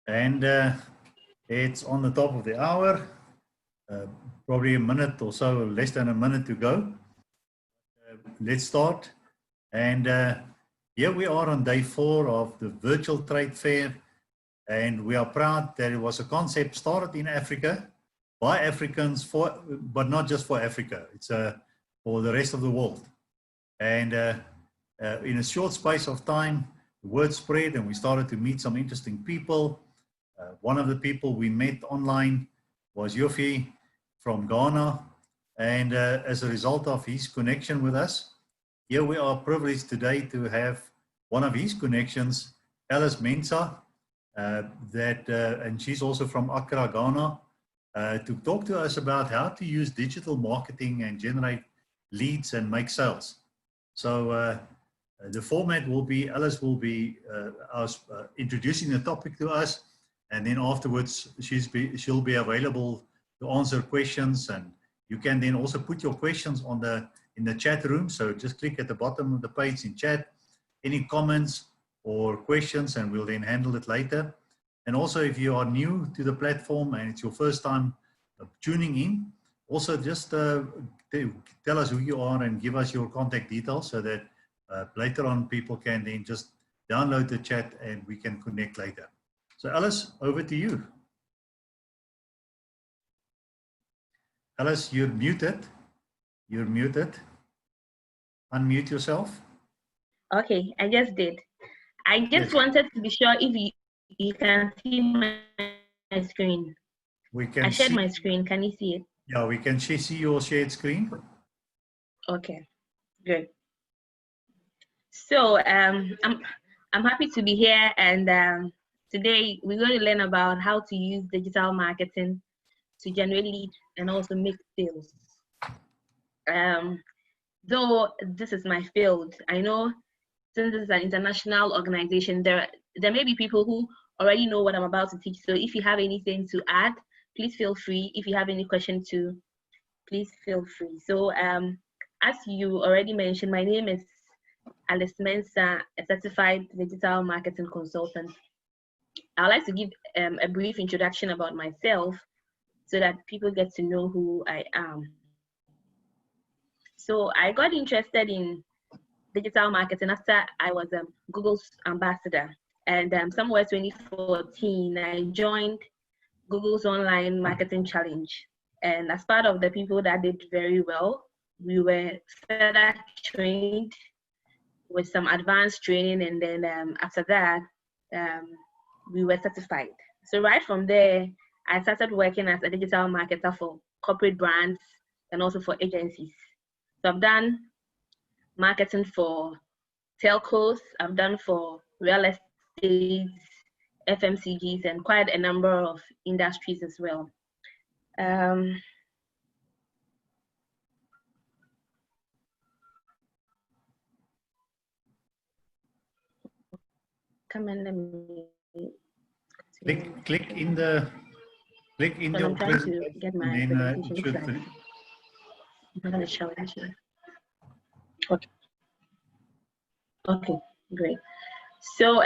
And it's on the top of the hour, probably a minute or so, less than a minute to go. Let's start. And here we are on day 4 of the virtual trade fair. And we are proud that it was a concept started in Africa by Africans, but not just for Africa. It's for the rest of the world. And in a short space of time, the word spread and we started to meet some interesting people. One of the people we met online was Yofi from Ghana. And as a result of his connection with us, here we are privileged today to have one of his connections, Alice Mensah, and she's also from Accra, Ghana, to talk to us about how to use digital marketing and generate leads and make sales. So the format will be, Alice will be introducing the topic to us, and then afterwards she'll be available to answer questions, and you can then also put your questions in the chat room. So just click at the bottom of the page in chat, any comments or questions, and we'll then handle it later. And also, if you are new to the platform and it's your first time tuning in, also just tell us who you are and give us your contact details so that later on people can then just download the chat and we can connect later. So Alice, over to you. Alice, you're muted. You're muted. Unmute yourself. Okay, I just did. I just wanted to be sure if you can see my screen. I shared my screen. Can you see it? Yeah, we can see your shared screen. Okay, good. So I'm happy to be here, and today we're going to learn about how to use digital marketing to generate leads and also make sales. Though this is my field, I know since this is an international organization, there may be people who already know what I'm about to teach. So if you have anything to add, please feel free. If you have any question too, please feel free. So as you already mentioned, my name is Alice Mensah, a certified digital marketing consultant. I'd like to give a brief introduction about myself so that people get to know who I am. So I got interested in digital marketing after I was Google's ambassador. And somewhere 2014, I joined Google's online marketing challenge. And as part of the people that did very well, we were further trained with some advanced training. And then after that, we were certified. So right from there, I started working as a digital marketer for corporate brands and also for agencies. So I've done marketing for telcos, I've done for real estate, FMCGs, and quite a number of industries as well. Come and let me click in the I'm trying to get my presentation slide. I'm going to show it actually. Okay. Okay, great. So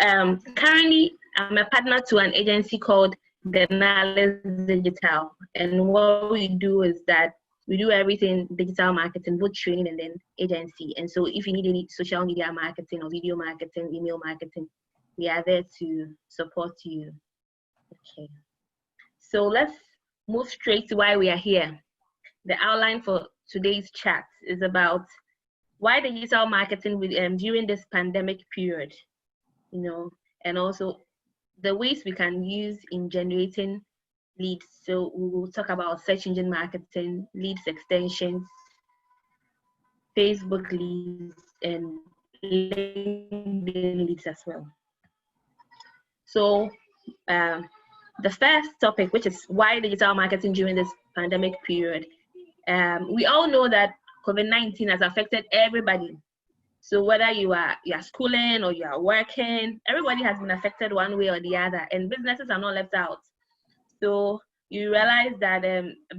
currently I'm a partner to an agency called Denali Digital, and what we do is that we do everything digital marketing, both training and then agency. And so if you need any social media marketing or video marketing, email marketing, we are there to support you. Okay. So let's move straight to why we are here. The outline for today's chat is about why digital marketing during this pandemic period, you know, and also the ways we can use in generating leads. So we will talk about search engine marketing, leads extensions, Facebook leads, and LinkedIn leads as well. So the first topic, which is why digital marketing during this pandemic period. We all know that COVID-19 has affected everybody. So whether you are schooling or you are working, everybody has been affected one way or the other, and businesses are not left out. So you realize that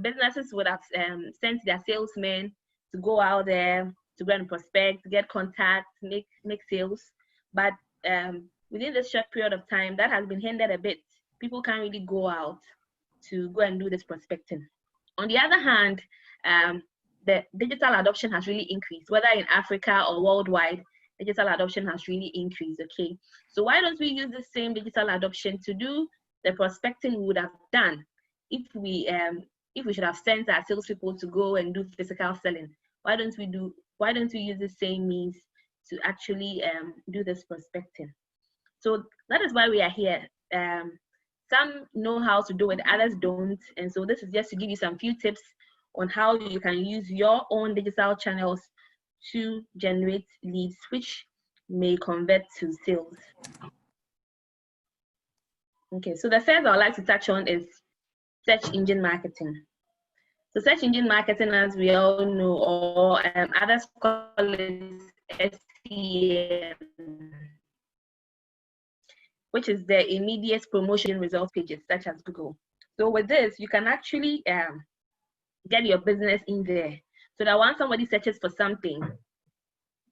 businesses would have sent their salesmen to go out there to go and prospect, to get contacts, make sales. But within this short period of time, that has been hindered a bit people can't really go out to go and do this prospecting. On the other hand, the digital adoption has really increased, whether in Africa or worldwide. Digital adoption has really increased. Okay, so why don't we use the same digital adoption to do the prospecting we would have done if we should have sent our salespeople to go and do physical selling? Why don't we use the same means to actually do this prospecting? So that is why we are here. Some know how to do it, others don't, and so this is just to give you some few tips on how you can use your own digital channels to generate leads, which may convert to sales. Okay, so the first I'd like to touch on is search engine marketing. So search engine marketing, as we all know, or others call it SEM, which is the immediate promotion result pages, such as Google. So with this, you can actually get your business in there, so that once somebody searches for something,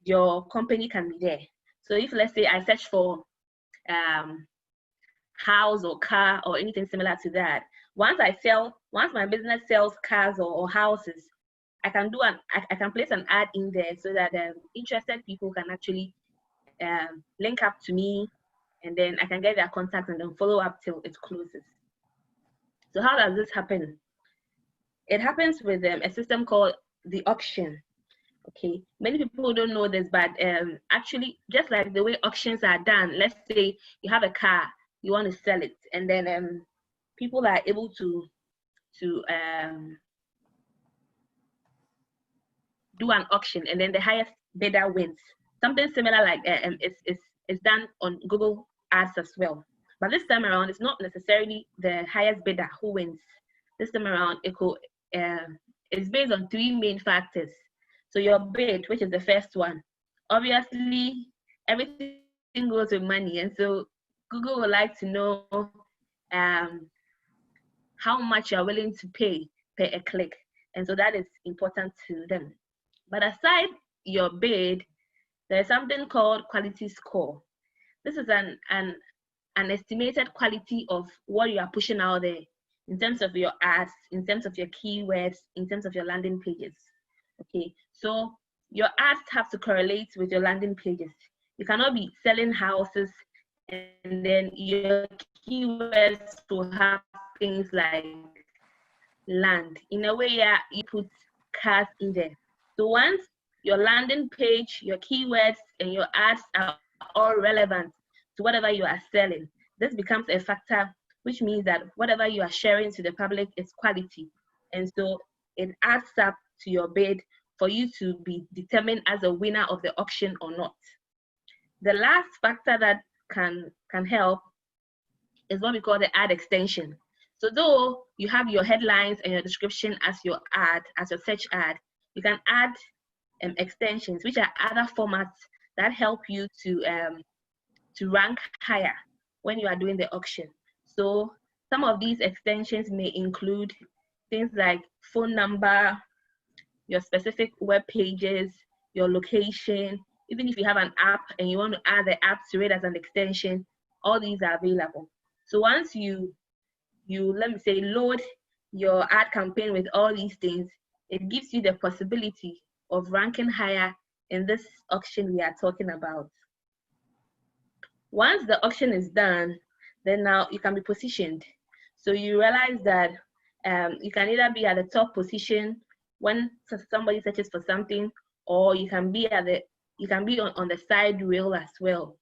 your company can be there. So if, let's say, I search for house or car or anything similar to that, once my business sells cars or houses, I can place an ad in there so that interested people can actually link up to me, and then I can get their contact and then follow up till it closes. So how does this happen? It happens with a system called the auction. Okay, many people don't know this, but actually, just like the way auctions are done, let's say you have a car, you want to sell it, and then people are able to do an auction, and then the highest bidder wins. Something similar like it's done on Google Ads as well. But this time around, it's not necessarily the highest bidder who wins. This time around, it's based on three main factors. So your bid, which is the first one, obviously everything goes with money, and so Google would like to know how much you're willing to pay per a click, and so that is important to them. But aside your bid, there's something called quality score. This is an estimated quality of what you are pushing out there in terms of your ads, in terms of your keywords, in terms of your landing pages. Okay, so your ads have to correlate with your landing pages. You cannot be selling houses and then your keywords will have things like land. In a way, yeah, you put cars in there. So once your landing page, your keywords, and your ads are all relevant to whatever you are selling, this becomes a factor, which means that whatever you are sharing to the public is quality. And so it adds up to your bid for you to be determined as a winner of the auction or not. The last factor that can help is what we call the ad extension. So though you have your headlines and your description as your ad, as your search ad, you can add extensions, which are other formats that help you to rank higher when you are doing the auction. So some of these extensions may include things like phone number, your specific web pages, your location. Even if you have an app and you want to add the app to it as an extension, all these are available. So once you let me say, load your ad campaign with all these things, it gives you the possibility of ranking higher in this auction we are talking about. Once the auction is done, then now you can be positioned. So you realize that you can either be at the top position when somebody searches for something, or you can be on the side rail as well.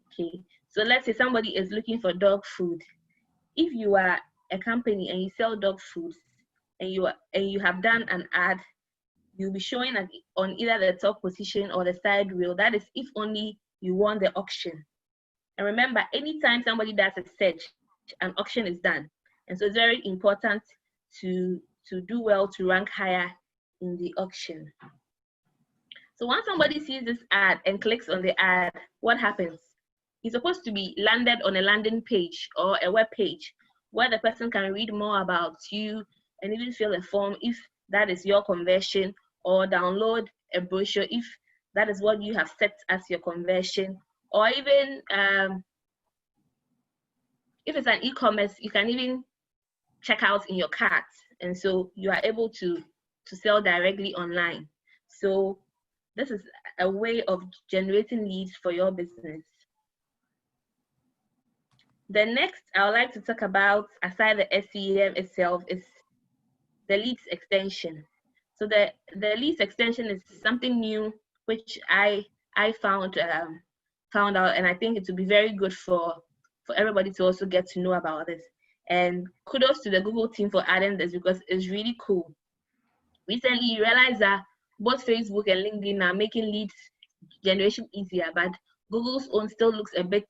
Okay, so let's say somebody is looking for dog food. If you are a company and you sell dog foods and you have done an ad, you'll be showing on either the top position or the side rail. That is if only you won the auction. And remember, anytime somebody does a search, an auction is done. And so it's very important to do well, to rank higher in the auction. So once somebody sees this ad and clicks on the ad, what happens? It's supposed to be landed on a landing page or a web page where the person can read more about you and even fill a form if that is your conversion, or download a brochure if that is what you have set as your conversion, or even if it's an e-commerce, you can even check out in your cart, and so you are able to sell directly online. So this is a way of generating leads for your business. The next I would like to talk about, aside the SEM itself, is the leads extension. So the leads extension is something new which I found out, and I think it would be very good for everybody to also get to know about this. And kudos to the Google team for adding this, because it's really cool. Recently, you realize that both Facebook and LinkedIn are making leads generation easier, but Google's own still looks a bit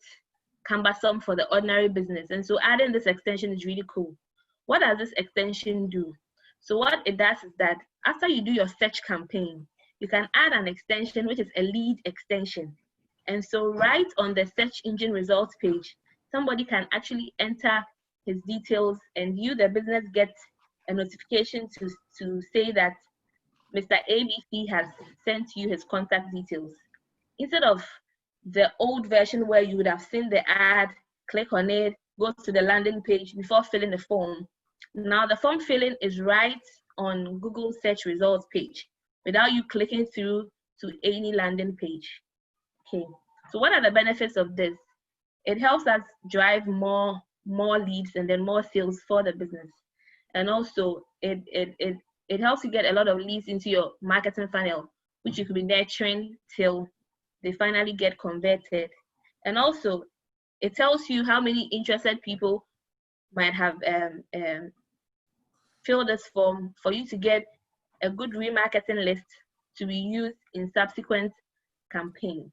cumbersome for the ordinary business. And so adding this extension is really cool. What does this extension do? So what it does is that after you do your search campaign, you can add an extension, which is a lead extension. And so right on the search engine results page, somebody can actually enter his details, and you, the business, get a notification to say that Mr. ABC has sent you his contact details. Instead of the old version where you would have seen the ad, click on it, go to the landing page before filling the form. Now the form filling is right on Google search results page without you clicking through to any landing page. Okay, so what are the benefits of this? It helps us drive more leads and then more sales for the business. And also it helps you get a lot of leads into your marketing funnel, which you could be nurturing till they finally get converted. And also it tells you how many interested people might have filled this form for you to get a good remarketing list to be used in subsequent campaigns.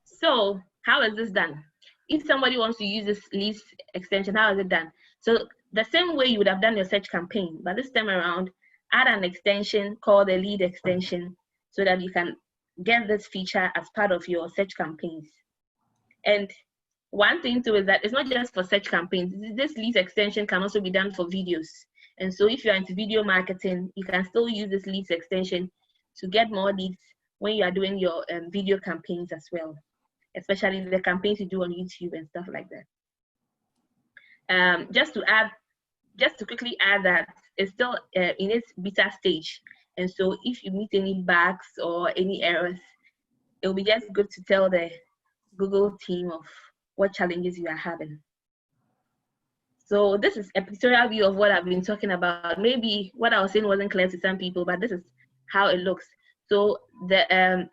So how is this done? If somebody wants to use this lead extension, how is it done? So the same way you would have done your search campaign, but this time around, add an extension called the lead extension so that you can get this feature as part of your search campaigns. And one thing too is that it's not just for search campaigns. This lead extension can also be done for videos. And so if you're into video marketing, you can still use this lead extension to get more leads when you are doing your video campaigns as well, especially the campaigns you do on YouTube and stuff like that. Just to quickly add that it's still in its beta stage. And so if you meet any bugs or any errors, it'll be just good to tell the Google team of what challenges you are having. So this is a pictorial view of what I've been talking about. Maybe what I was saying wasn't clear to some people, but this is how it looks. So the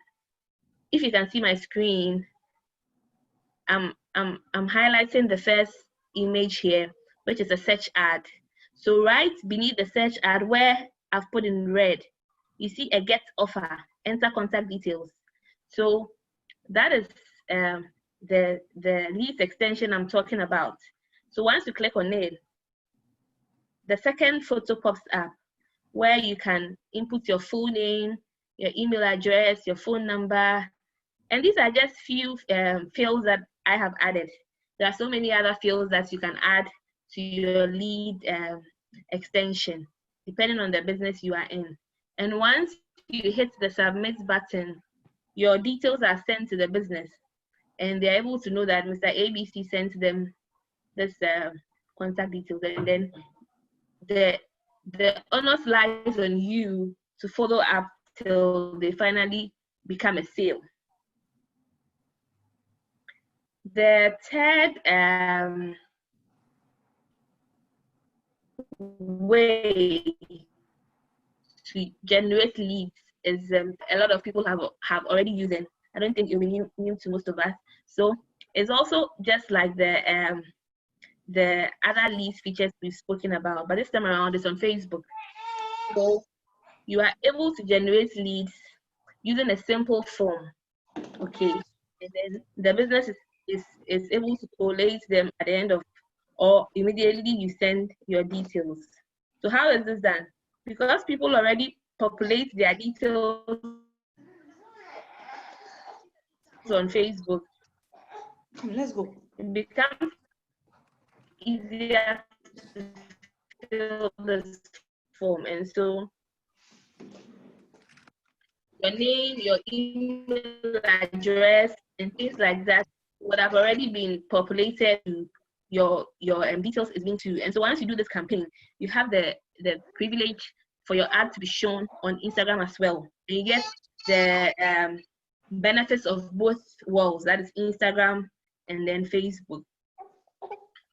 if you can see my screen, I'm highlighting the first image here, which is a search ad. So right beneath the search ad, where I've put in red, you see a get offer, enter contact details. So that is the lead extension I'm talking about. So once you click on it, the second photo pops up where you can input your full name, your email address, your phone number, and these are just few fields that I have added. There are so many other fields that you can add to your lead extension, depending on the business you are in. And once you hit the submit button, your details are sent to the business, and they're able to know that Mr. ABC sent them this contact details, and then the onus lies on you to follow up till they finally become a sale. The third way to generate leads is a lot of people have already used it. I don't think it'll be new to most of us. So it's also just like the other leads features we've spoken about, but this time around it's on Facebook. So you are able to generate leads using a simple form, okay? And then the business is able to collate them at the end of, or immediately you send your details. So how is this done? Because people already populate their details on Facebook, Let's go. it becomes easier to fill this form. And so your name, your email address, and things like that would have already been populated to your details is being to. And so once you do this campaign, you have the privilege for your ad to be shown on Instagram as well. And you get the benefits of both worlds, that is Instagram and then Facebook.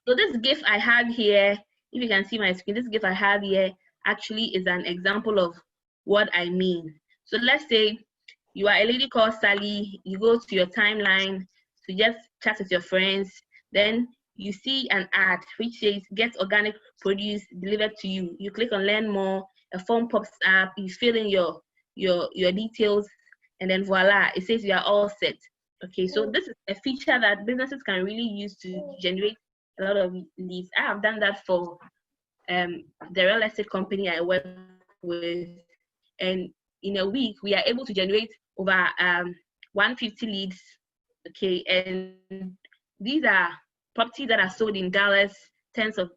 So this GIF I have here, if you can see my screen, this GIF I have here actually is an example of what I mean. So let's say you are a lady called Sally, you go to your timeline to just chat with your friends, then you see an ad which says get organic produce delivered to you. You click on learn more, a form pops up, you fill in your details, and then voila, it says you are all set. Okay, so this is a feature that businesses can really use to generate a lot of leads. I have done that for the real estate company I work with, and in a week we are able to generate over 150 leads. Okay, and these are properties that are sold in Dallas, tens of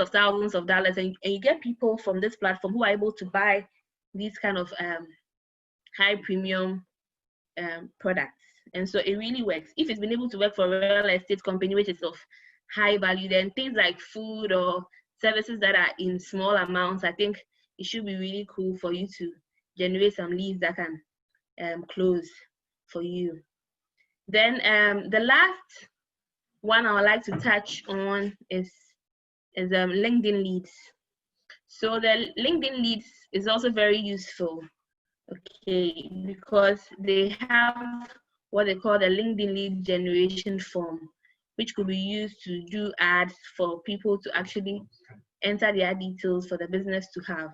thousands of dollars, and you get people from this platform who are able to buy these kind of high premium products. And so it really works. If it's been able to work for a real estate company which is of high value, then things like food or services that are in small amounts, I think it should be really cool for you to generate some leads that can close for you. Then the last one I would like to touch on is LinkedIn leads. So the LinkedIn leads is also very useful, okay, because they have what they call the LinkedIn lead generation form, which could be used to do ads for people to actually enter their details for the business to have.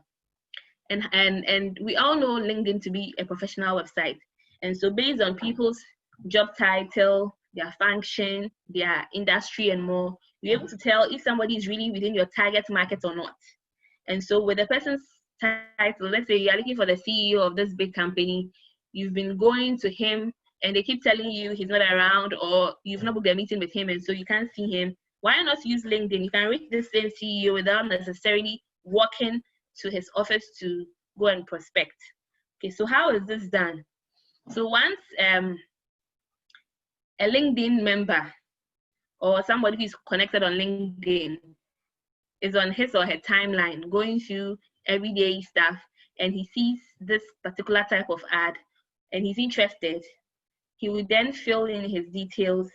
And we all know LinkedIn to be a professional website. And so based on people's job title, their function, their industry, and more, you're able to tell if somebody is really within your target market or not. And so with the person's title, let's say you're looking for the CEO of this big company, you've been going to him and they keep telling you he's not around, or you've not booked a meeting with him and so you can't see him. Why not use LinkedIn? You can reach this same CEO without necessarily walking to his office to go and prospect. Okay, so how is this done? So once a LinkedIn member or somebody who's connected on LinkedIn is on his or her timeline going through everyday stuff and he sees this particular type of ad and he's interested, he will then fill in his details.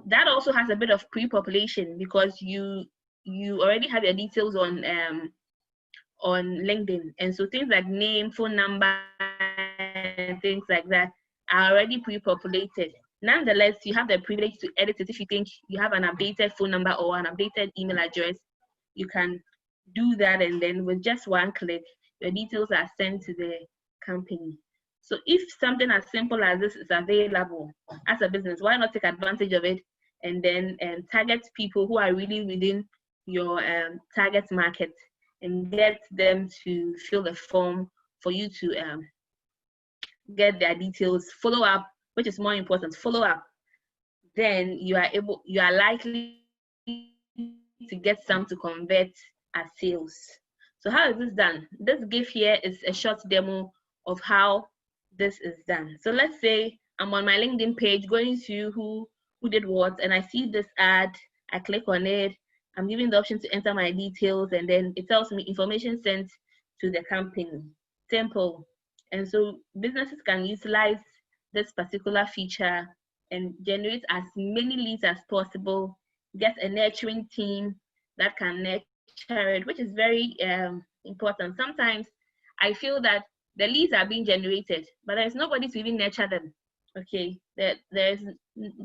That also has a bit of pre-population because you already have your details on LinkedIn, and so things like name, phone number, and things like that are already pre-populated. Nonetheless, you have the privilege to edit it. If you think you have an updated phone number or an updated email address, you can do that, and then with just one click, your details are sent to the company. So if something as simple as this is available as a business, why not take advantage of it and then target people who are really within your target market and get them to fill the form for you to get their details, follow up, which is more important, follow up. Then you are likely to get some to convert as sales. So how is this done? This GIF here is a short demo of how this is done. So let's say I'm on my LinkedIn page going through who did what, and I see this ad, I click on it, I'm given the option to enter my details, and then it tells me information sent to the company. Simple. And so businesses can utilize this particular feature and generate as many leads as possible, get a nurturing team that can nurture it, which is very important. Sometimes I feel that the leads are being generated, but there's nobody to even nurture them. Okay, there's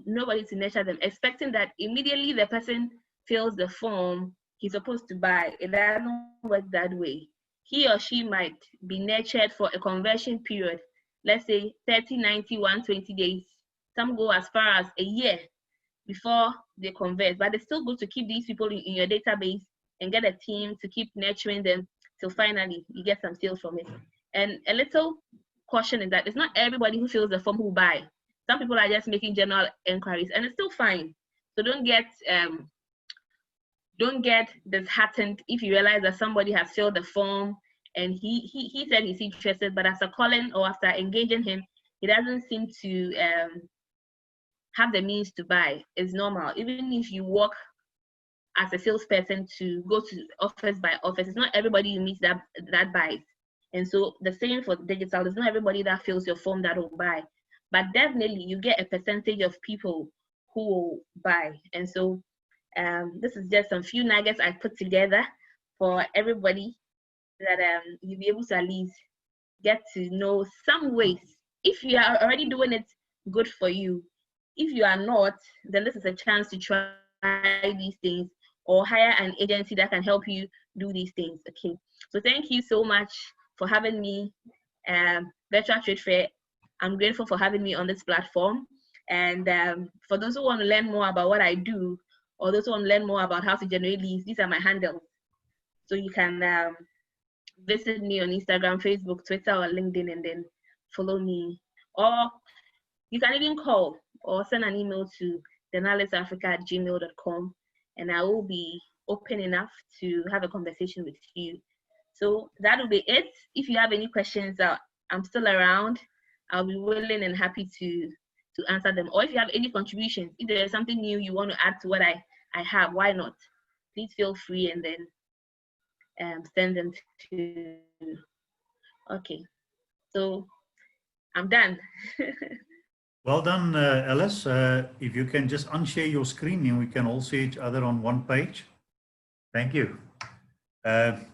nobody to nurture them, expecting that immediately the person fills the form he's supposed to buy. It doesn't work that way. He or she might be nurtured for a conversion period, let's say 30, 90, 120 days. Some go as far as a year before they convert, but it's still good to keep these people in your database and get a team to keep nurturing them till finally you get some sales from it. And a little caution is that it's not everybody who fills the form who buy. Some people are just making general inquiries, and it's still fine. So don't get disheartened if you realize that somebody has filled the form and he said he's interested, but after calling or after engaging him, he doesn't seem to have the means to buy. It's normal. Even if you work as a salesperson to go to office by office, it's not everybody you meet that buys. And so the same for digital, it's not everybody that fills your form that will buy. But definitely you get a percentage of people who will buy. And so this is just some few nuggets I put together for everybody that you'll be able to at least get to know some ways. If you are already doing it, good for you. If you are not, then this is a chance to try these things or hire an agency that can help you do these things. Okay, so thank you so much for having me, Virtual Trade Fair. I'm grateful for having me on this platform. And for those who want to learn more about what I do, or those who want to learn more about how to generate leads, these are my handles. So you can visit me on Instagram, Facebook, Twitter, or LinkedIn, and then follow me. Or you can even call or send an email to denalisafrica@gmail.com, and I will be open enough to have a conversation with you. So that will be it. If you have any questions, I'm still around. I'll be willing and happy to answer them. Or if you have any contributions, if there's something new you want to add to what I have, why not? Please feel free and then send them to. Okay, so I'm done. Well done, Alice. If you can just unshare your screen and we can all see each other on one page. Thank you. And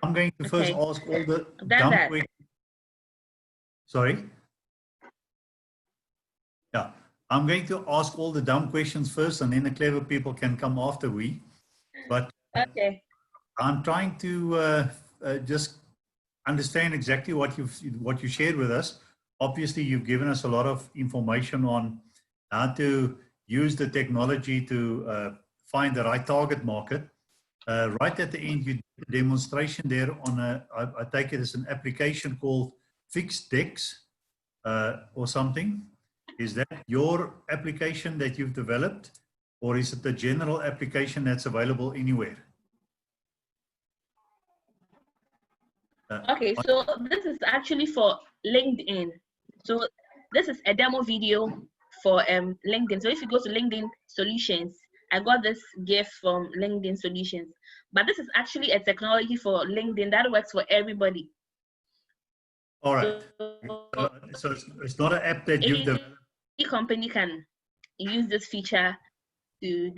I'm going to first ask all the dumb questions. Sorry? Yeah, I'm going to ask all the dumb questions first, and then the clever people can come after we. But okay. I'm trying to just understand exactly what you shared with us. Obviously, you've given us a lot of information on how to use the technology to find the right target market. Right at the end, you did a demonstration there on I take it as an application called FixDex or something. Is that your application that you've developed, or is it the general application that's available anywhere? Okay, so this is actually for LinkedIn. So this is a demo video for LinkedIn. So if you go to LinkedIn Solutions, I got this gift from LinkedIn Solutions. But this is actually a technology for LinkedIn that works for everybody. All right. So it's not an app that you've developed. Any company can use this feature to do.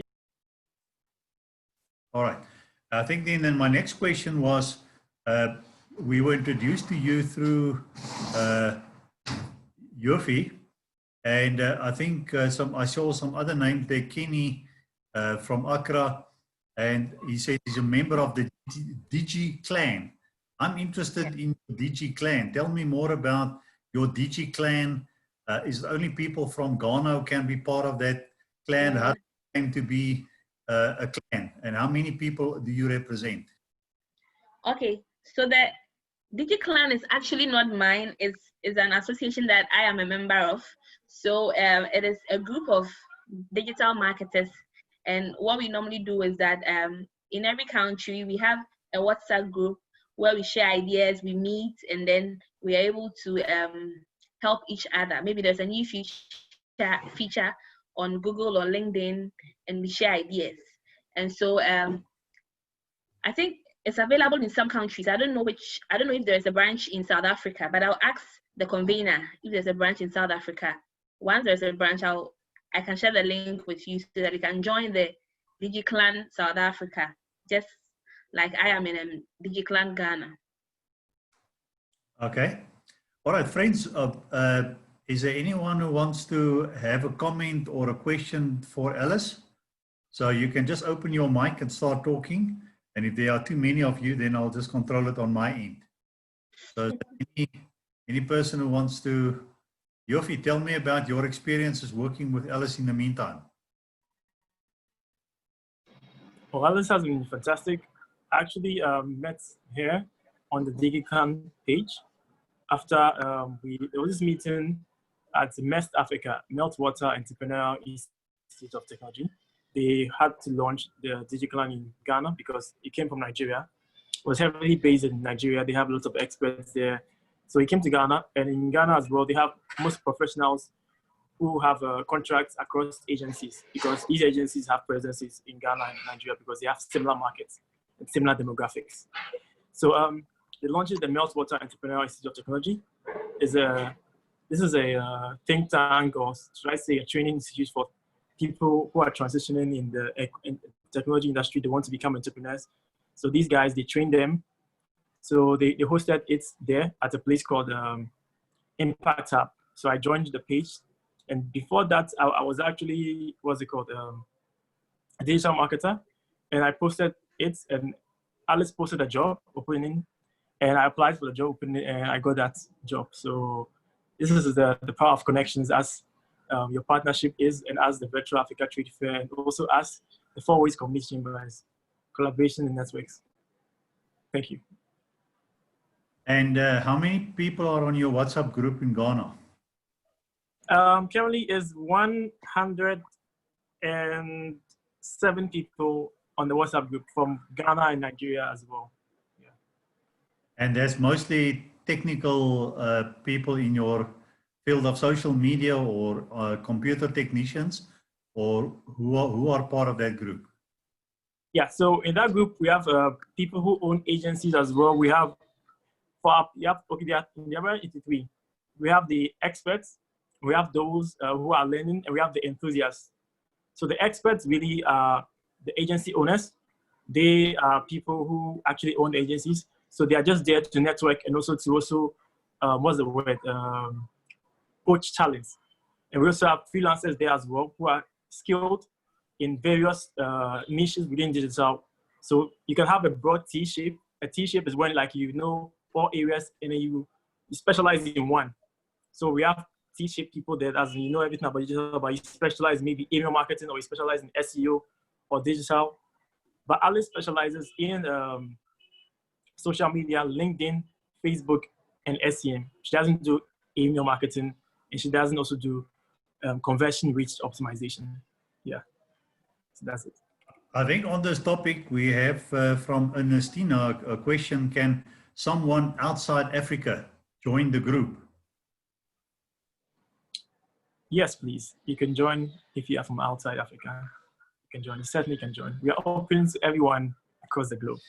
All right. I think then my next question was, we were introduced to you through Yofi, and I think I saw some other name there, Kenny from Accra, and he said he's a member of the Digi Clan. I'm interested in Digi Clan. Tell me more about your Digi Clan. Is it only people from Ghana who can be part of that clan? How do you claim to be a clan, and how many people do you represent? Okay, so the Digi Clan is actually not mine. It's an association that I am a member of. So it is a group of digital marketers, and what we normally do is that in every country we have a WhatsApp group where we share ideas, we meet, and then we are able to help each other. Maybe there's a new feature on Google or LinkedIn, and we share ideas. And so I think it's available in some countries. I don't know if there's a branch in South Africa, but I'll ask the convener if there's a branch in South Africa. Once there's a branch, I can share the link with you so that you can join the DigiClan South Africa, just like I am in DigiClan Ghana. Okay. All right, friends. Is there anyone who wants to have a comment or a question for Alice? So you can just open your mic and start talking. And if there are too many of you, then I'll just control it on my end. So any person who wants to, Yofi, tell me about your experiences working with Alice in the meantime. Well, Alice has been fantastic. I actually met her on the DigiClan page after there was this meeting at Mensah, Meltwater Entrepreneurial Institute of Technology. They had to launch the DigiClan in Ghana because it came from Nigeria. It was heavily based in Nigeria. They have lots of experts there. So he came to Ghana, and in Ghana as well, they have most professionals who have contracts across agencies, because these agencies have presences in Ghana and Nigeria because they have similar markets and similar demographics. So they launched the Meltwater Entrepreneurial Institute of Technology. This is a think tank, or should I say a training institute for people who are transitioning in the technology industry. They want to become entrepreneurs. So these guys, they train them. So they hosted it there at a place called Impact Hub. So I joined the page. And before that, I was actually, what's it called? A digital marketer. And I posted it, and Alice posted a job opening, and I applied for the job opening, and I got that job. So this is the power of connections, as your partnership is, and as the Virtual Africa Trade Fair, and also as the Four Ways Community Chambers, collaboration and networks. Thank you. And how many people are on your WhatsApp group in Ghana? Currently is 107 people on the WhatsApp group from Ghana and Nigeria as well. Yeah. And there's mostly technical people in your field of social media, or computer technicians, or who are part of that group? Yeah, so in that group, we have people who own agencies as well. We have, there are 83. We have the experts, we have those who are learning, and we have the enthusiasts. So the experts really are the agency owners. They are people who actually own agencies. So they are just there to network, and also to what's the word? Coach talents. And we also have freelancers there as well who are skilled in various niches within digital. So you can have a broad T-shape. A T-shape is when, like, you know all areas and then you specialize in one. So we have T-shaped people there, as you know everything about digital, but you specialize maybe email marketing, or you specialize in SEO or digital. But Alice specializes in social media, LinkedIn, Facebook, and SEM. She doesn't do email marketing, and she doesn't also do conversion rate optimization. Yeah, so that's it. I think on this topic, we have from Ernestina a question: can someone outside Africa join the group? Yes, please. You can join if you are from outside Africa. You can join. You certainly can join. We are open to everyone across the globe.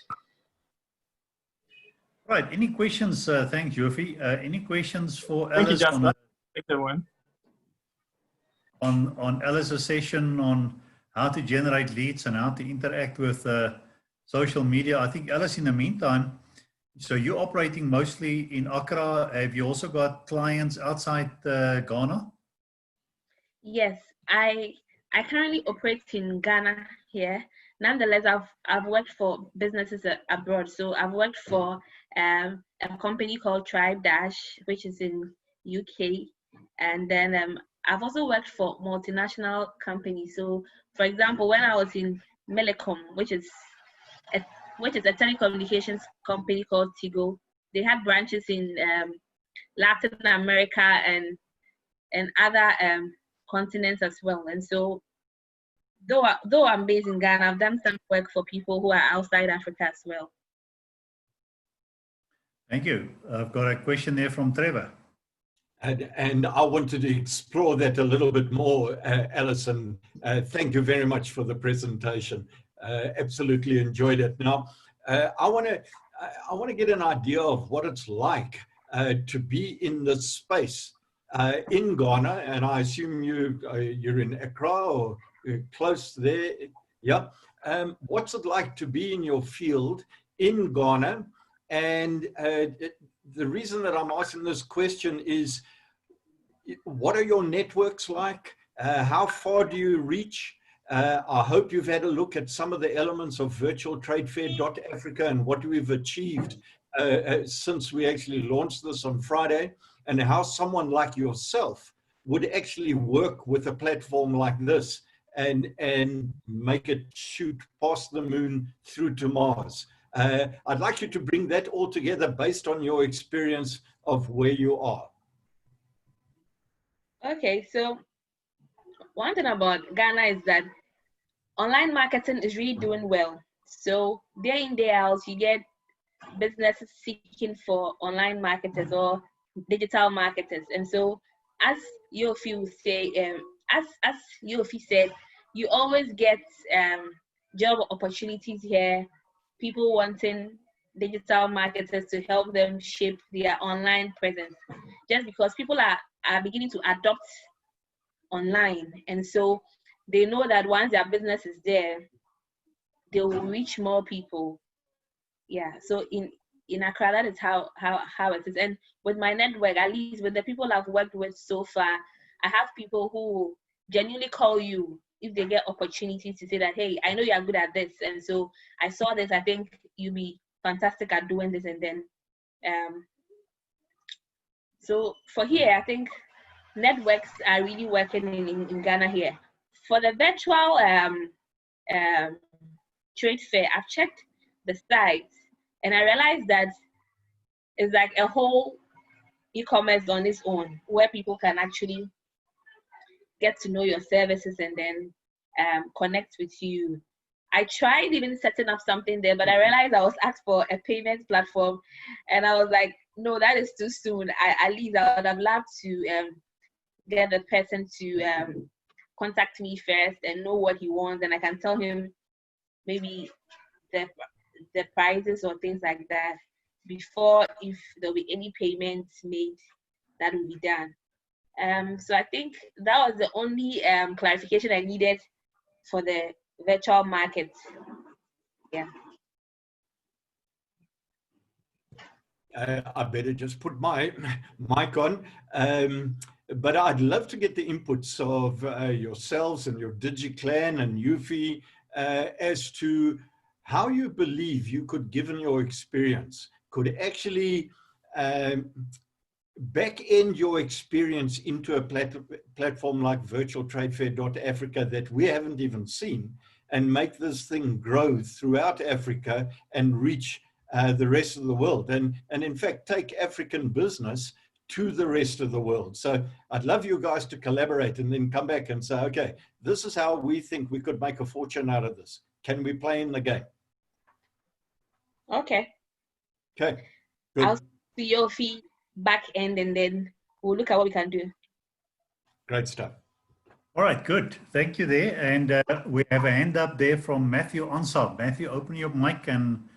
Right. Any questions? Thanks, Jofi. Any questions for Thank Alice you, Jasper. Thank everyone. On Alice's session on how to generate leads and how to interact with social media? I think, Alice, in the meantime, so you're operating mostly in Accra. Have you also got clients outside Ghana? Yes, I currently operate in Ghana here. Nonetheless, I've worked for businesses abroad. So I've worked for a company called Tribe Dash, which is in UK, and then I've also worked for multinational companies. So, for example, when I was in Melecom, which is a telecommunications company called Tigo, they had branches in Latin America and other continents as well. And so, though I'm based in Ghana, I've done some work for people who are outside Africa as well. Thank you. I've got a question there from Trevor. And I wanted to explore that a little bit more, Alison. Thank you very much for the presentation. Absolutely enjoyed it. Now, I want to get an idea of what it's like to be in this space in Ghana, and I assume you're in Accra or close there. Yeah. What's it like to be in your field in Ghana? And the reason that I'm asking this question is, what are your networks like? How far do you reach? I hope you've had a look at some of the elements of Virtual Trade Fair.africa and what we've achieved since we actually launched this on Friday, and how someone like yourself would actually work with a platform like this and make it shoot past the moon through to Mars. I'd like you to bring that all together based on your experience of where you are. Okay, so one thing about Ghana is that online marketing is really doing well. So day in, day out, you get businesses seeking for online marketers or digital marketers. And so as Yofi will say, as Yofi said, you always get job opportunities here. People wanting digital marketers to help them shape their online presence, just because people are beginning to adopt online, and so they know that once their business is there, they will reach more people. Yeah, so in Accra, that is how it is. And with my network, at least with the people I've worked with so far, I have people who genuinely call you if they get opportunities to say that, hey, I know you are good at this, and so I saw this, I think you'll be fantastic at doing this. And then so for here, I think networks are really working in Ghana here. For the virtual trade fair, I've checked the site, and I realized that it's like a whole e-commerce on its own, where people can actually get to know your services and then connect with you. I tried even setting up something there, but I realized I was asked for a payment platform, and I was like, no, that is too soon. At least I would have loved to get the person to contact me first and know what he wants, and I can tell him maybe the prices or things like that before, if there'll be any payments made, that will be done. So I think that was the only clarification I needed for the virtual market. Yeah. I better just put my mic on. But I'd love to get the inputs of yourselves and your DigiClan and Yufi as to how you believe you could, given your experience, could actually back end your experience into a platform like Fair.africa that we haven't even seen, and make this thing grow throughout Africa and reach the rest of the world, and in fact take African business to the rest of the world. So I'd love you guys to collaborate and then come back and say, okay, this is how we think we could make a fortune out of this. Can we play in the game? Okay. Okay. Good. I'll see your fee back end, and then we'll look at what we can do. Great stuff. All right, good. Thank you there. And we have a hand up there from Matthew Onsop. Matthew, open your mic and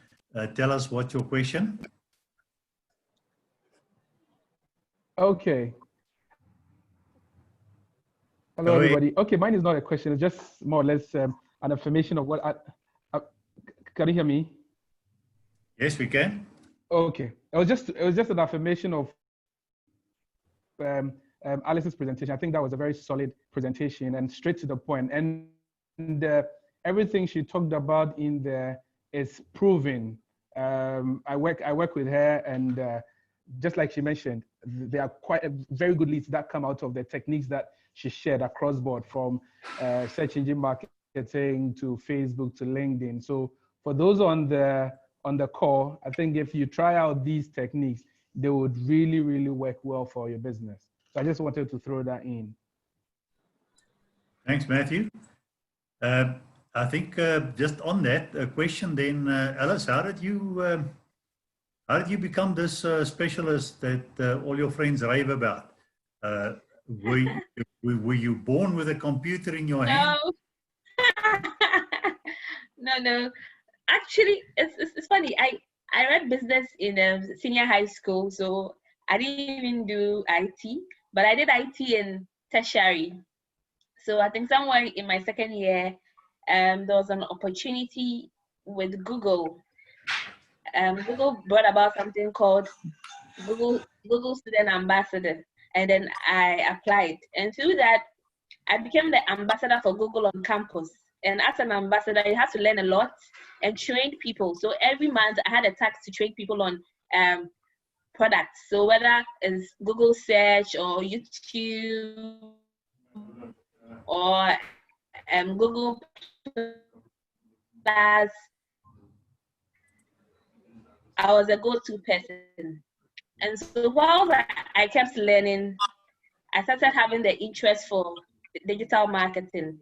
tell us what's your question. Okay. Hello, everybody. Okay, mine is not a question. It's just more or less an affirmation of what can you hear me? Yes, we can. Okay. It was just an affirmation of Alice's presentation. I think that was a very solid presentation and straight to the point. And everything she talked about in there is proven. I work with her, and just like she mentioned, there are quite very good leads that come out of the techniques that she shared across board, from search engine marketing to Facebook to LinkedIn. So for those on the call, I think if you try out these techniques, they would really, really work well for your business. So I just wanted to throw that in. Thanks, Matthew. I think just on that question then, Alice, how did you become this specialist that all your friends rave about? Were you born with a computer in your hand? No. Actually, it's funny. I read business in senior high school, so I didn't even do IT, but I did IT in tertiary. So I think somewhere in my second year, there was an opportunity with Google. Google brought about something called Google Student Ambassador, and then I applied, and through that, I became the ambassador for Google on campus. And as an ambassador, you have to learn a lot and train people. So every month, I had a task to train people on products. So whether it's Google search or YouTube or Google Plus, I was a go-to person. And so while I kept learning, I started having the interest for digital marketing.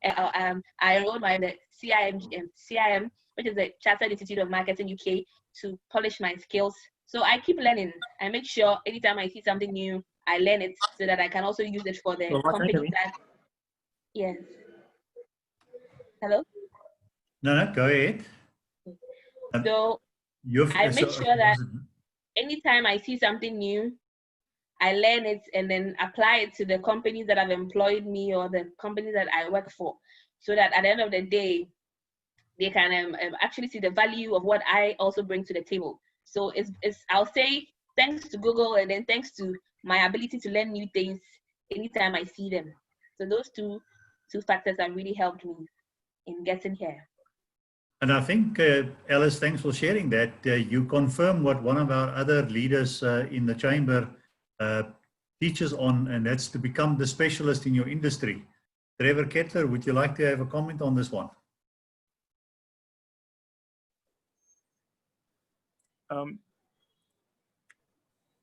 I enrolled in the CIM, which is the Chartered Institute of Marketing UK, to polish my skills. So I keep learning. I make sure anytime I see something new, I learn it so that I can also use it for the companies that. Yes. Hello? No, go ahead. So I make sure that anytime I see something new, I learn it and then apply it to the companies that have employed me or the companies that I work for, so that at the end of the day, they can actually see the value of what I also bring to the table. So it's I'll say thanks to Google, and then thanks to my ability to learn new things anytime I see them. So those two factors have really helped me in getting here. And I think, Alice, thanks for sharing that. You confirm what one of our other leaders in the chamber teaches on, and that's to become the specialist in your industry. Trevor Kettler, would you like to have a comment on this one?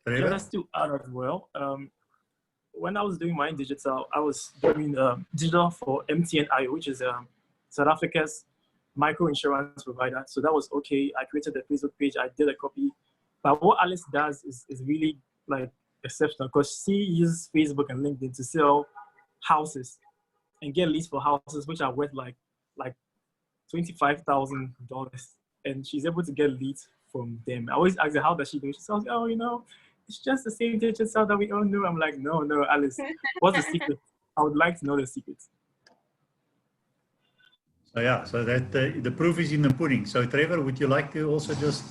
Just to add as well, when I was doing my digital, I was doing digital for MTNIO, which is South Africa's micro insurance provider. So that was okay. I created the Facebook page. I did a copy. But what Alice does is really like exceptional, because she uses Facebook and LinkedIn to sell houses and get leads for houses which are worth like $25,000, and she's able to get leads from them. I always ask her, how does she do it? She says, oh, you know, it's just the same digital that we all know. I'm like, no, Alice, what's the secret? I would like to know the secrets. So yeah, so that the proof is in the pudding. So Trevor, would you like to also just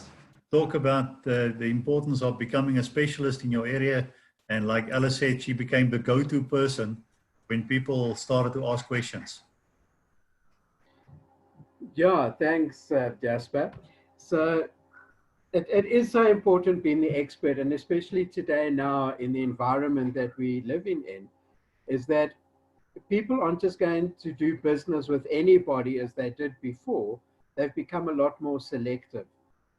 talk about the importance of becoming a specialist in your area? And like Alice said, she became the go-to person when people started to ask questions. Yeah, thanks, Jasper. So it is so important being the expert, and especially today now in the environment that we live in, is that people aren't just going to do business with anybody as they did before. They've become a lot more selective.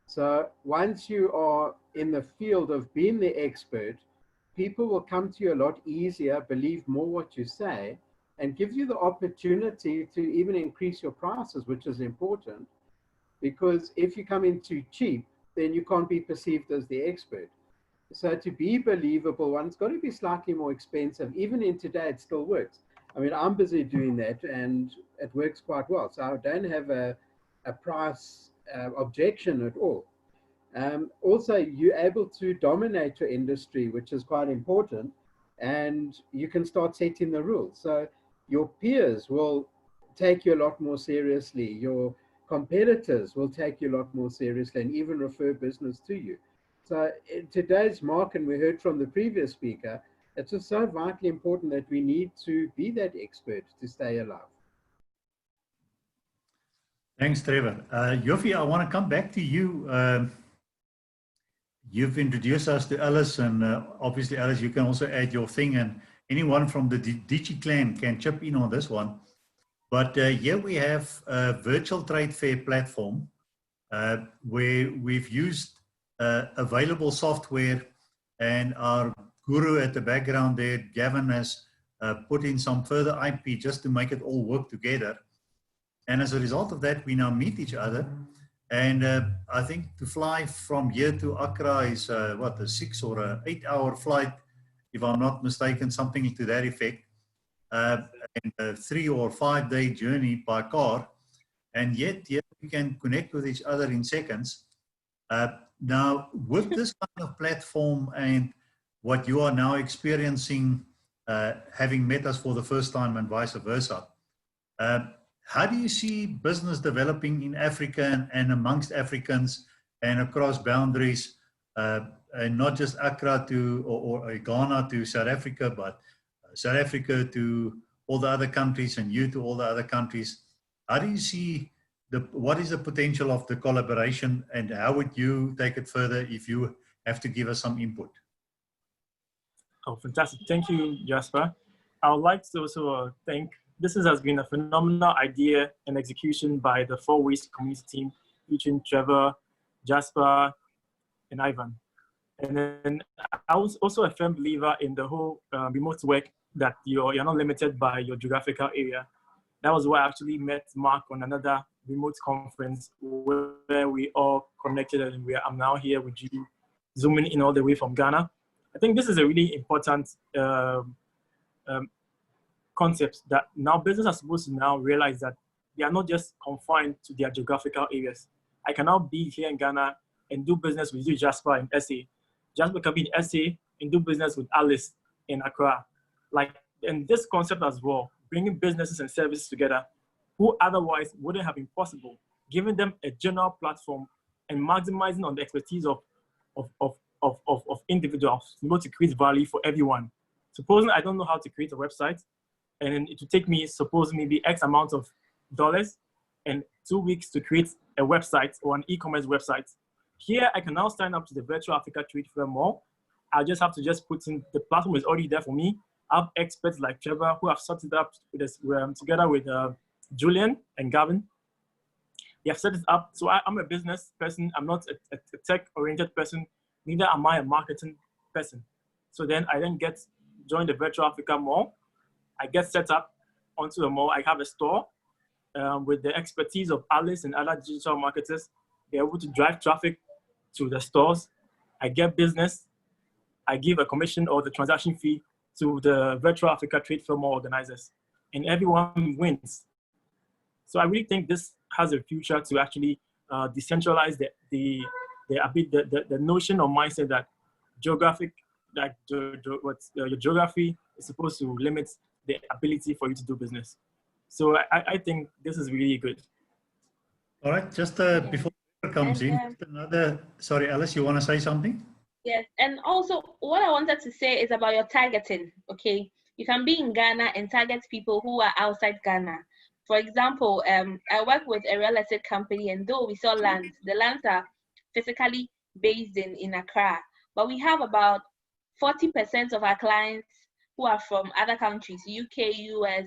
So once you are in the field of being the expert, people will come to you a lot easier, believe more what you say, and give you the opportunity to even increase your prices, which is important, because if you come in too cheap, then you can't be perceived as the expert. So to be believable, one's got to be slightly more expensive. Even in today, it still works. I mean, I'm busy doing that, and it works quite well. So I don't have a price objection at all. Also, you're able to dominate your industry, which is quite important, and you can start setting the rules. So your peers will take you a lot more seriously. Your competitors will take you a lot more seriously and even refer business to you. So in today's market, and we heard from the previous speaker, it's just so vitally important that we need to be that expert to stay alive. Thanks, Trevor. Yofi, I want to come back to you. You've introduced us to Alice, and obviously, Alice, you can also add your thing, and anyone from the Digi clan can chip in on this one. But here we have a virtual trade fair platform where we've used available software, and our guru at the background there, Gavin, has put in some further IP just to make it all work together. And as a result of that, we now meet each other. And I think to fly from here to Accra is what, a 6 or a 8 hour flight, if I'm not mistaken, something to that effect. And a 3 or 5 day journey by car. And yet we can connect with each other in seconds. Now, with this kind of platform and what you are now experiencing, having met us for the first time and vice versa, how do you see business developing in Africa and amongst Africans and across boundaries, and not just Accra to or Ghana to South Africa, but South Africa to all the other countries and you to all the other countries? How do you see what is the potential of the collaboration, and how would you take it further if you have to give us some input? Oh, fantastic. Thank you, Jasper. I would like to also thank, this has been a phenomenal idea and execution by the 4 Ways community team, featuring Trevor, Jasper, and Ivan. And then I was also a firm believer in the whole remote work, that you're not limited by your geographical area. That was why I actually met Mark on another remote conference where we all connected, and I'm now here with you, zooming in all the way from Ghana. I think this is a really important concept that now businesses are supposed to now realize that they are not just confined to their geographical areas. I can now be here in Ghana and do business with you, Jasper, in SA. Jasper can be in SA and do business with Alice in Accra. Like, and this concept as well, bringing businesses and services together who otherwise wouldn't have been possible, giving them a general platform and maximizing on the expertise of individuals to be able to create value for everyone. Supposing I don't know how to create a website, and it would take me, suppose maybe X amount of dollars and 2 weeks to create a website or an e-commerce website. Here, I can now sign up to the Virtual Africa Trade Fair Mall. I just have to just put in, the platform is already there for me. I have experts like Trevor who have set it up with us, together with Julian and Gavin. They have set it up. So I'm a business person. I'm not a tech-oriented person. Neither am I a marketing person. So then I then join the Virtual Africa Mall. I get set up onto the mall. I have a store with the expertise of Alice and other digital marketers. They're able to drive traffic to the stores. I get business. I give a commission or the transaction fee to the Virtual Africa Trade Fair Mall organizers, and everyone wins. So I really think this has a future to actually decentralize the notion or mindset that your geography is supposed to limit the ability for you to do business. So I think this is really good. All right, just before it comes in, sorry, Alice, you want to say something? Yes, and also what I wanted to say is about your targeting, okay? You can be in Ghana and target people who are outside Ghana. For example, I work with a real estate company, and though we sell land, the lands are physically based in Accra, but we have about 40% of our clients who are from other countries, UK, US.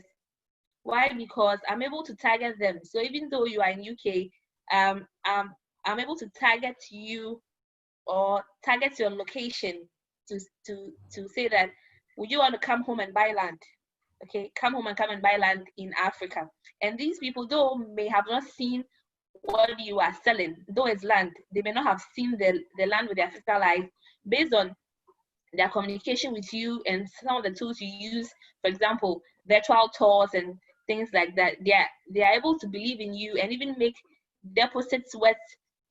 Why? Because I'm able to target them. So even though you are in UK, I'm able to target you or target your location to say that, would you want to come home and buy land? Okay, come home and buy land in Africa. And these people, though, may have not seen what you are selling, though it's land, they may not have seen the land with their physical eyes. Based on their communication with you and some of the tools you use, for example, virtual tours and things like that, they are able to believe in you and even make deposits worth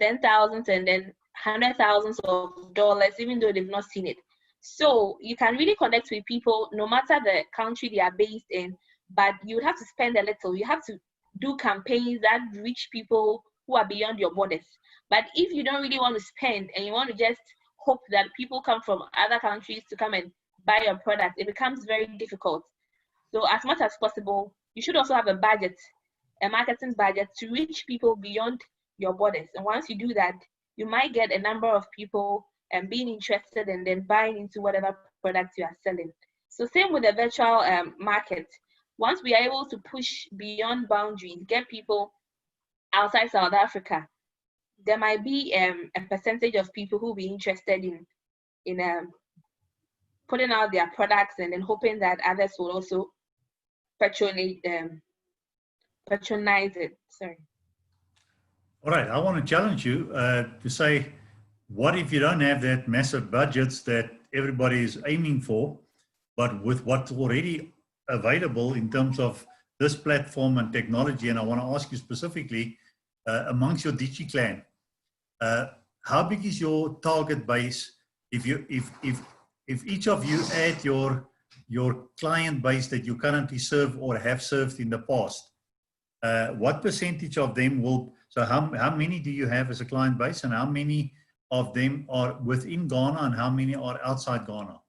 10,000 and then $100,000 of dollars, even though they've not seen it. So you can really connect with people no matter the country they are based in, but you have to spend a little. You have to do campaigns that reach people who are beyond your borders. But if you don't really want to spend and you want to just hope that people come from other countries to come and buy your product, it becomes very difficult. So as much as possible, you should also have a budget, a marketing budget to reach people beyond your borders. And once you do that, you might get a number of people and being interested and then buying into whatever product you are selling. So same with the virtual market. Once we are able to push beyond boundaries, get people outside South Africa, there might be a percentage of people who will be interested in putting out their products and then hoping that others will also patronize it. Sorry. All right, I want to challenge you to say, what if you don't have that massive budgets that everybody is aiming for, but with what's already available in terms of this platform and technology? And I want to ask you specifically, amongst your DigiClan, how big is your target base? If each of you add your client base that you currently serve or have served in the past, what percentage of them will? So how many do you have as a client base, and how many of them are within Ghana and how many are outside Ghana?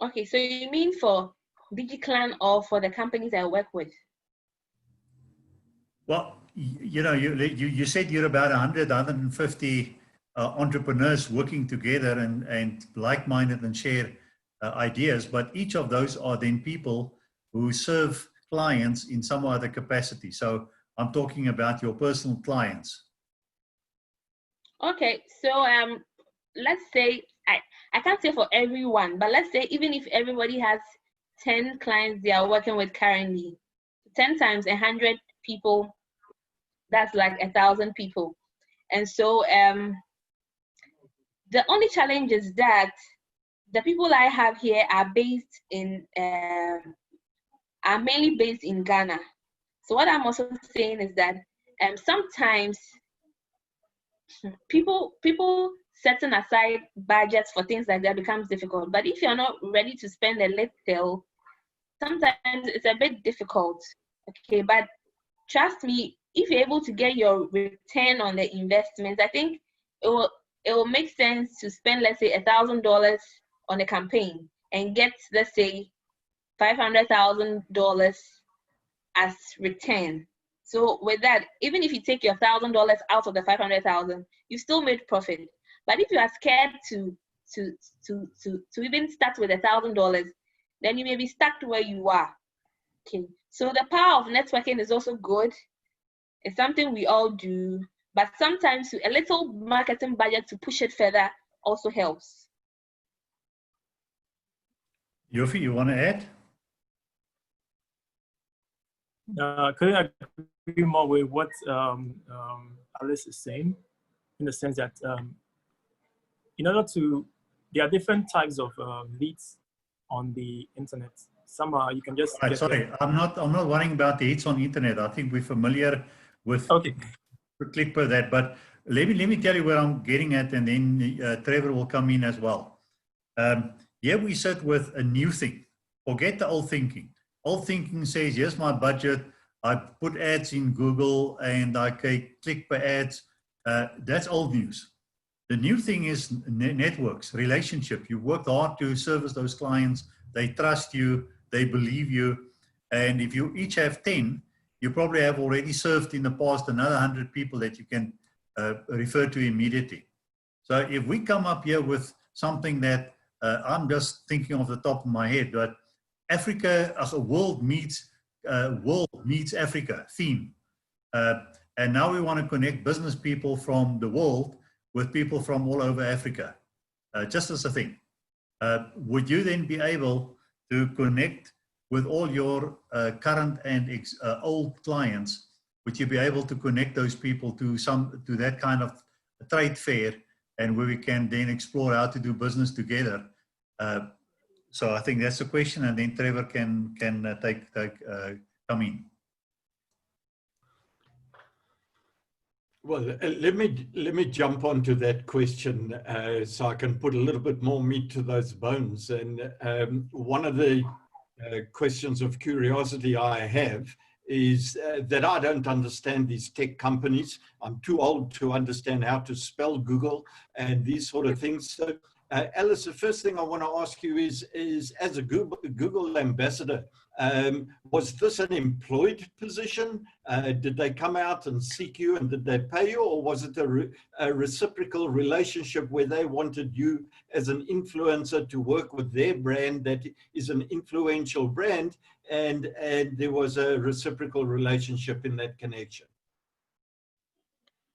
Okay, so you mean for DigiClan or for the companies I work with? Well, you know, you said you're about 100, 150 entrepreneurs working together and like-minded and share ideas, but each of those are then people who serve clients in some other capacity. So I'm talking about your personal clients. Okay, so let's say, I can't say for everyone, but let's say even if everybody has 10 clients they are working with currently, 10 times 100 people, that's like 1,000 people. And so The only challenge is that the people I have here are based in, are mainly based in Ghana. So what I'm also saying is that sometimes people setting aside budgets for things like that becomes difficult. But if you're not ready to spend a little, sometimes it's a bit difficult. Okay, but trust me, if you're able to get your return on the investment, I think it will make sense to spend, let's say, $1,000 on a campaign and get, let's say, $500,000 as return. So with that, even if you take your $1,000 out of the 500,000, you still made profit. But if you are scared to even start with $1,000, then you may be stuck where you are. Okay. So the power of networking is also good. It's something we all do, but sometimes a little marketing budget to push it further also helps. Yofi, you want to add? Could I agree more with what Alice is saying, in the sense that in order to, there are different types of leads on the internet. Some are, you can just Right, sorry, I'm not worrying about the hits on internet. I think we're familiar with click per that, but let me tell you where I'm getting at, and then Trevor will come in as well. Here we sit with a new thing. Forget the old thinking. Old thinking says, here's my budget. I put ads in Google and I click per ads. That's old news. The new thing is networks, relationship. You worked hard to service those clients. They trust you. They believe you. And if you each have 10, you probably have already served in the past another 100 people that you can refer to immediately. So if we come up here with something that I'm just thinking off the top of my head, but Africa as a world meets Africa theme. And now we want to connect business people from the world with people from all over Africa, just as a thing. Would you then be able to connect with all your current and old clients? Would you be able to connect those people to that kind of trade fair, and where we can then explore how to do business together? So I think that's the question, and then Trevor can come in. Well, let me jump onto that question so I can put a little bit more meat to those bones. And one of the questions of curiosity I have is that I don't understand these tech companies. I'm too old to understand how to spell Google and these sort of things. So, Alice, the first thing I want to ask you is as a Google ambassador, was this an employed position? Did they come out and seek you, and did they pay you, or was it a reciprocal relationship where they wanted you as an influencer to work with their brand that is an influential brand, and there was a reciprocal relationship in that connection?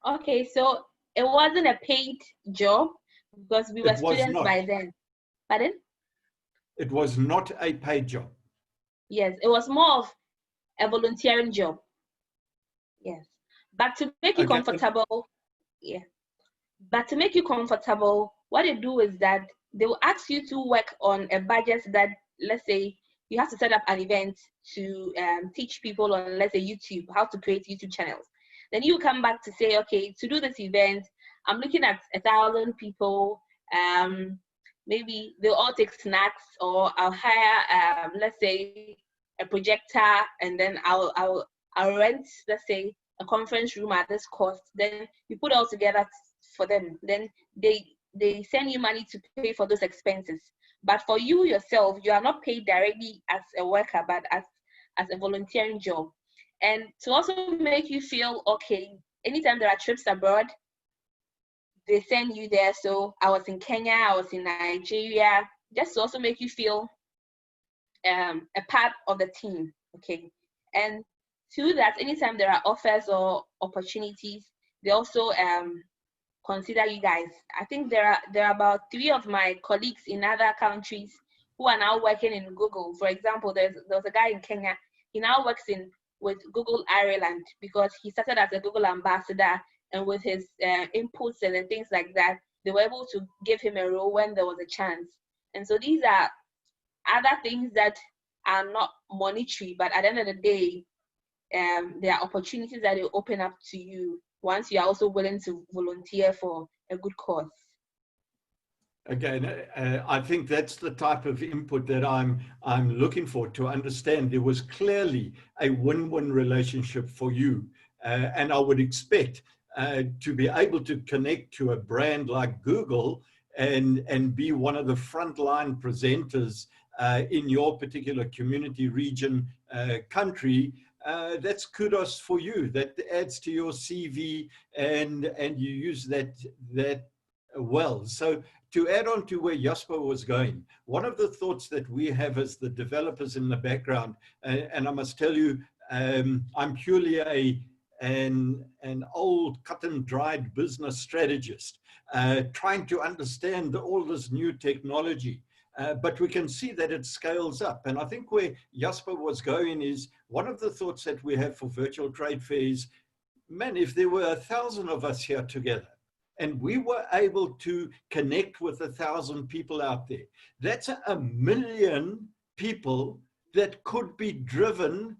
Okay, so it wasn't a paid job because we were students by then. Pardon? It was not a paid job. Yes, it was more of a volunteering job. Yes, but to make you comfortable, yeah. But to make you comfortable, what they do is that they will ask you to work on a budget that, let's say, you have to set up an event to teach people on, let's say, YouTube, how to create YouTube channels. Then you come back to say, okay, to do this event, I'm looking at 1,000 people. Maybe they'll all take snacks, or I'll hire, let's say, a projector, and then I'll rent, let's say, a conference room at this cost. Then you put all together for them. Then they send you money to pay for those expenses. But for you yourself, you are not paid directly as a worker, but as a volunteering job. And to also make you feel okay, anytime there are trips abroad, they send you there. So I was in Kenya, I was in Nigeria, just to also make you feel a part of the team, okay? And to that, anytime there are offers or opportunities, they also consider you guys. I think there are about 3 of my colleagues in other countries who are now working in Google. For example, there's a guy in Kenya. He now works with Google Ireland because he started as a Google ambassador, and with his inputs and things like that, they were able to give him a role when there was a chance. And so these are other things that are not monetary, but at the end of the day, there are opportunities that will open up to you once you are also willing to volunteer for a good cause. Again, I think that's the type of input that I'm looking for, to understand there was clearly a win-win relationship for you. And I would expect to be able to connect to a brand like Google and be one of the frontline presenters in your particular community, region, country. That's kudos for you. That adds to your CV, and you use that well. So to add on to where Jasper was going, one of the thoughts that we have as the developers in the background, and I must tell you, I'm purely an old cut and dried business strategist, trying to understand all this new technology. But we can see that it scales up. And I think where Jasper was going is, one of the thoughts that we have for virtual trade fairs, man, if there were 1,000 of us here together, and we were able to connect with 1,000 people out there, that's 1 million people that could be driven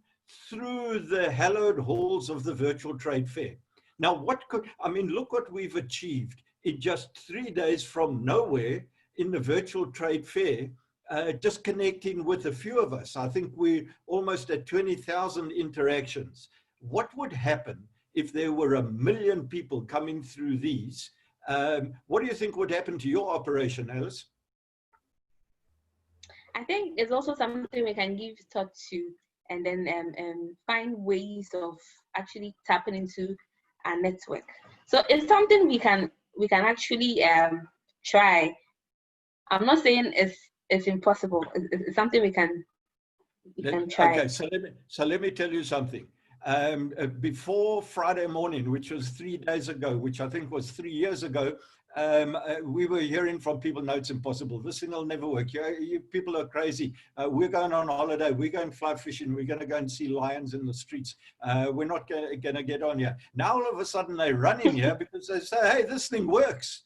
through the hallowed halls of the virtual trade fair. Now, look what we've achieved in just 3 days from nowhere in the virtual trade fair, just connecting with a few of us. I think we're almost at 20,000 interactions. What would happen if there were 1 million people coming through these? What do you think would happen to your operation, Alice? I think it's also something we can give thought to, and then find ways of actually tapping into our network. So it's something we can actually try. I'm not saying it's impossible. It's something we can try. Okay, so let me tell you something. Before Friday morning, which was 3 days ago, which I think was 3 years ago, we were hearing from people, no, it's impossible. This thing will never work. You people are crazy. We're going on holiday. We're going fly fishing. We're going to go and see lions in the streets. We're not going to get on here. Now, all of a sudden, they run in here because they say, hey, this thing works.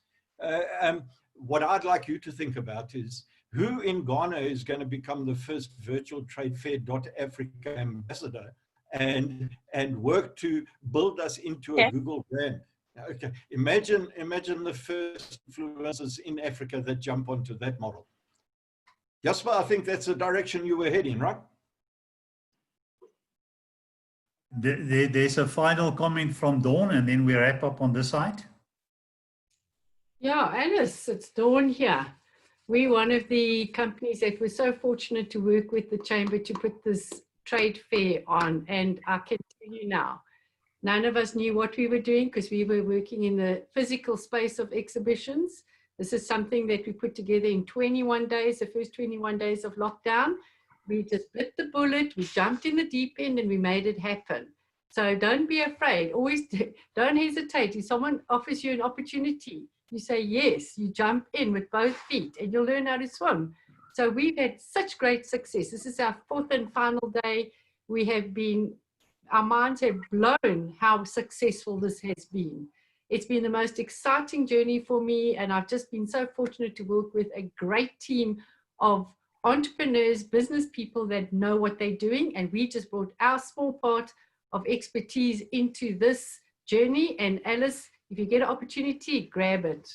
What I'd like you to think about is, who in Ghana is going to become the first virtual trade Fair.africa ambassador and work to build us into a Google brand? Okay, imagine the first influencers in Africa that jump onto that model. Jasper, I think that's the direction you were heading, right? There's a final comment from Dawn, and then we wrap up on this side. Yeah, Alice, it's Dawn here. We're one of the companies that were so fortunate to work with the Chamber to put this trade fair on. And I can tell you now, none of us knew what we were doing because we were working in the physical space of exhibitions. This is something that we put together in 21 days, the first 21 days of lockdown. We just bit the bullet, we jumped in the deep end, and we made it happen. So don't be afraid. Always don't hesitate. If someone offers you an opportunity, you say yes, you jump in with both feet and you'll learn how to swim. So we've had such great success. This is our 4th and final day. Our minds have blown how successful this has been. It's been the most exciting journey for me, and I've just been so fortunate to work with a great team of entrepreneurs, business people that know what they're doing, and we just brought our small part of expertise into this journey. And Alice, if you get an opportunity, grab it.